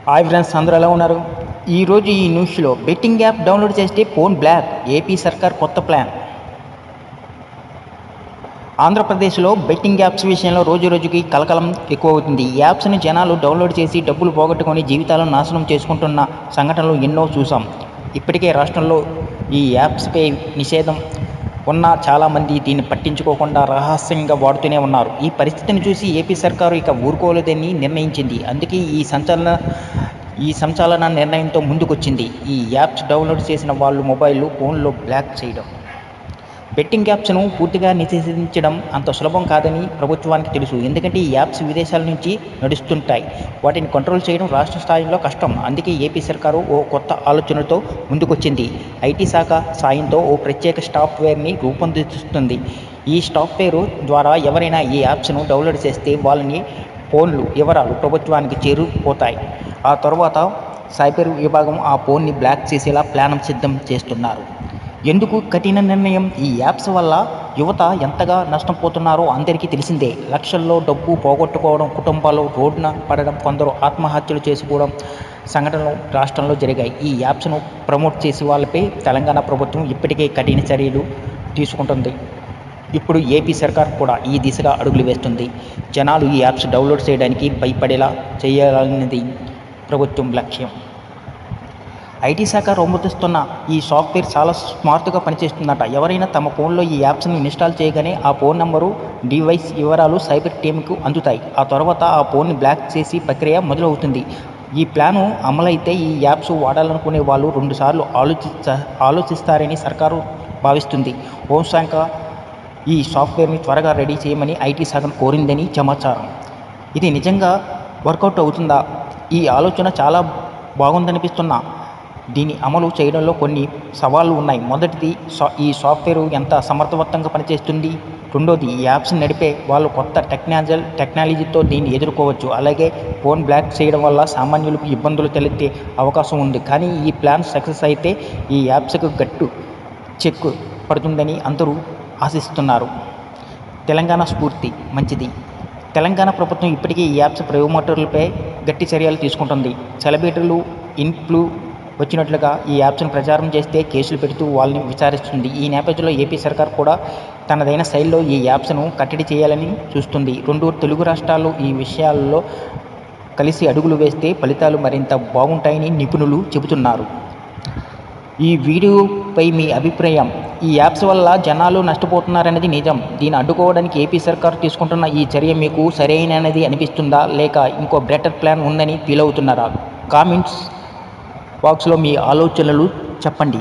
Hi friends, అందరూ ఎలా ఉన్నారు? ఈరోజు ఈ న్యూస్లో బెట్టింగ్ యాప్ డౌన్లోడ్ చేస్తే ఫోన్ బ్లాక్, ఏపీ సర్కార్ కొత్త ప్లాన్. ఆంధ్రప్రదేశ్లో బెట్టింగ్ యాప్స్ విషయంలో రోజురోజుకి కలకలం ఎక్కువ అవుతుంది. ఈ యాప్స్ని జనాలు డౌన్లోడ్ చేసి డబ్బులు పోగొట్టుకొని జీవితాలను నాశనం చేసుకుంటున్న సంఘటనలు ఎన్నో చూసాం. ఇప్పటికే రాష్ట్రంలో ఈ యాప్స్పై నిషేధం ఉన్నా చాలామంది దీన్ని పట్టించుకోకుండా రహస్యంగా వాడుతూనే ఉన్నారు. ఈ పరిస్థితిని చూసి ఏపీ సర్కారు ఇక ఊరుకోలేదని నిర్ణయించింది. అందుకే ఈ సంచలన నిర్ణయంతో ముందుకొచ్చింది. ఈ యాప్స్ డౌన్లోడ్ చేసిన వాళ్ళు మొబైల్ ఫోన్లో బ్లాక్ చేయడం. బెట్టింగ్ యాప్స్ను పూర్తిగా నిషేధించడం అంత సులభం కాదని ప్రభుత్వానికి తెలుసు. ఎందుకంటే ఈ యాప్స్ విదేశాల నుంచి నడుస్తుంటాయి. వాటిని కంట్రోల్ చేయడం రాష్ట్ర స్థాయిలో కష్టం. అందుకే ఏపీ సర్కారు ఓ కొత్త ఆలోచనతో ముందుకొచ్చింది. ఐటీ శాఖ సాయంతో ఓ ప్రత్యేక సాఫ్ట్వేర్ని రూపొందిస్తుంది. ఈ సాఫ్ట్వేర్ ద్వారా ఎవరైనా ఈ యాప్స్ను డౌన్లోడ్ చేస్తే వాళ్ళని ఫోన్లు వివరాలు ప్రభుత్వానికి చేరుకుపోతాయి. ఆ తర్వాత సైబర్ విభాగం ఆ ఫోన్ని బ్లాక్ చేసేలా ప్లాన్ సిద్ధం చేస్తున్నారు. ఎందుకు కఠిన నిర్ణయం? ఈ యాప్స్ వల్ల యువత ఎంతగా నష్టపోతున్నారో అందరికీ తెలిసిందే. లక్షల్లో డబ్బు పోగొట్టుకోవడం, కుటుంబాలు రోడ్డున పడడం, కొందరు ఆత్మహత్యలు చేసుకోవడం సంఘటనలు రాష్ట్రంలో జరిగాయి. ఈ యాప్స్ను ప్రమోట్ చేసే వాళ్ళపై తెలంగాణ ప్రభుత్వం ఇప్పటికే కఠిన చర్యలు తీసుకుంటుంది. ఇప్పుడు ఏపీ సర్కార్ కూడా ఈ దిశగా అడుగులు వేస్తుంది. జనాలు ఈ యాప్స్ డౌన్లోడ్ చేయడానికి భయపడేలా చేయాలన్నది ప్రభుత్వం లక్ష్యం. ఐటీ శాఖ రూపొందిస్తున్న ఈ సాఫ్ట్వేర్ చాలా స్మార్ట్గా పనిచేస్తుందట. ఎవరైనా తమ ఫోన్లో ఈ యాప్స్ని ఇన్స్టాల్ చేయగానే ఆ ఫోన్ నంబరు, డివైస్ వివరాలు సైబర్ టీమ్కు అందుతాయి. ఆ తర్వాత ఆ ఫోన్ని బ్లాక్ చేసి ప్రక్రియ మొదలవుతుంది. ఈ ప్లాను అమలైతే ఈ యాప్స్ వాడాలనుకునే వాళ్ళు 2 సార్లు ఆలోచిస్తారని సర్కారు భావిస్తుంది. హోంశాఖ ఈ సాఫ్ట్వేర్ని త్వరగా రెడీ చేయమని ఐటీ శాఖను కోరిందని సమాచారం. ఇది నిజంగా వర్కౌట్ అవుతుందా? ఈ ఆలోచన చాలా బాగుందనిపిస్తున్నా దీన్ని అమలు చేయడంలో కొన్ని సవాళ్లు ఉన్నాయి. మొదటిది, ఈ సాఫ్ట్వేర్ ఎంత సమర్థవంతంగా పనిచేస్తుంది. రెండోది, ఈ యాప్స్ నడిపే వాళ్ళు కొత్త టెక్నాలజీతో దీన్ని ఎదుర్కోవచ్చు. అలాగే ఫోన్ బ్లాక్ చేయడం వల్ల సామాన్యులకు ఇబ్బందులు తలెత్తే అవకాశం ఉంది. కానీ ఈ ప్లాన్ సక్సెస్ అయితే ఈ యాప్స్కు గట్టు చెక్ పడుతుందని అందరూ ఆశిస్తున్నారు. తెలంగాణ స్ఫూర్తి మంచిది. తెలంగాణ ప్రభుత్వం ఇప్పటికే ఈ యాప్స్ ప్రమోటర్లపై గట్టి చర్యలు తీసుకుంటుంది. సెలబ్రిటీలు ఇన్ఫ్లు వచ్చినట్లుగా ఈ యాప్స్ను ప్రచారం చేస్తే కేసులు పెడుతూ వాళ్ళని విచారిస్తుంది. ఈ నేపథ్యంలో ఏపీ సర్కార్ కూడా తనదైన శైలిలో ఈ యాప్స్ను కట్టడి చేయాలని చూస్తుంది. 2 తెలుగు రాష్ట్రాలు ఈ విషయాల్లో కలిసి అడుగులు వేస్తే ఫలితాలు మరింత బాగుంటాయని నిపుణులు చెబుతున్నారు. ఈ వీడియోపై మీ అభిప్రాయం? ఈ యాప్స్ వల్ల జనాలు నష్టపోతున్నారనేది నిజం. దీన్ని అడ్డుకోవడానికి ఏపీ సర్కార్ తీసుకుంటున్న ఈ చర్య మీకు సరైనది అనిపిస్తుందా, లేక ఇంకో బెటర్ ప్లాన్ ఉందని ఫీల్ అవుతున్నారా? కామెంట్స్ బాక్స్లో మీ ఆలోచనలు చెప్పండి.